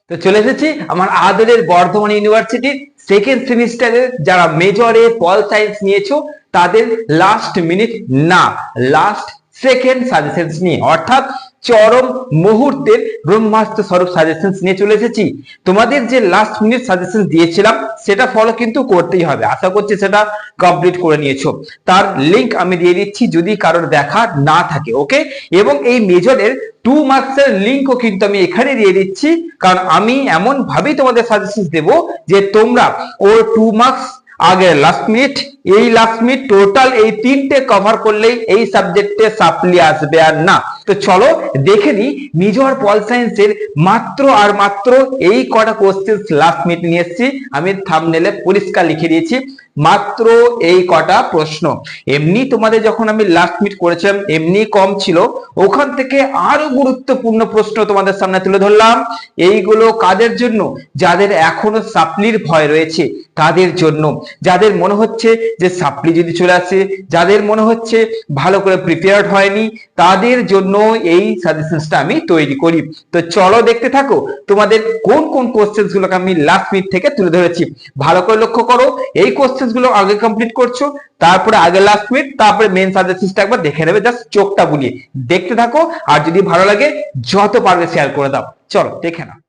তো চলে এসেছি আমার আদরের বর্ধমান ইউনিভার্সিটির সেকেন্ড সেমিস্টারের যারা মেজরে পল সায়েন্স নিয়েছো তাদের লাস্ট মিনিট না লাস্ট সেকেন্ড সাজেশনস নিয়ে, অর্থাৎ চরম মুহূর্তের ব্রহ্মাস্ত্র স্বরূপ সাজেশনস নিয়ে চলে এসেছি। তোমাদের যে লাস্ট মিনিট সাজেশন দিয়েছিলাম সেটা ফলো কিন্তু করতেই হবে, আশা করছি সেটা কমপ্লিট করে নিয়েছো। তার লিংক আমি দিয়ে দিচ্ছি যদি কারোর দেখা না থাকে, ওকে। এবং এই মেজরের 2 মার্কসের লিংকও কিন্তু আমি এখানে দিয়ে দিচ্ছি, কারণ আমি এমন ভাবেই তোমাদের সাজেশন দেবো যে তোমরা ওর 2 মার্কস আগে লাস্ট মিনিট, এই লাস্ট মিনিট টোটাল এই তিনটে কভার করলেই এই সাবজেক্টে সাপ্লি আসবে আর না। তো চলো দেখে নিই মেজর পল সায়েন্সের মাত্র আর মাত্র এই কটা কোশ্চেন লাস্ট মিনিট নিয়ে এসেছি। আমি থাম্বনেলে পরিষ্কার লিখে দিয়েছি মাত্র এই কটা প্রশ্ন। এমনি তোমাদের যখন আমি লাস্ট মিট করেছিলাম এমনি কম ছিল, ওখান থেকে আরো গুরুত্বপূর্ণ প্রশ্ন তোমাদের সামনে তুলে ধরলাম। এইগুলো কাদের জন্য? যাদের এখনো সাপ্লির ভয় রয়েছে তাদের জন্য, যাদের মনে হচ্ছে যে সাপ্লি যদি চলে আসে, যাদের মনে হচ্ছে ভালো করে প্রিপেয়ার্ড হয়নি, তাদের জন্য এই সাজেশনসটা আমি তৈরি করি। তো চলো দেখতে থাকো তোমাদের কোন কোন কোশ্চেন্স গুলোকে আমি লাস্ট মিনিট থেকে তুলে ধরেছি। ভালো করে লক্ষ্য করো, এই কোশ্চেন্স গুলো আগে কমপ্লিট করছো, তারপরে আগে লাস্ট মিনিট, তারপরে মেন সাজেশনসটা একবার দেখে নেবে, জাস্ট চোখটা বুলিয়ে দেখতে থাকো। আর যদি ভালো লাগে যত পারবে শেয়ার করে দাও। চলো দেখে নাও।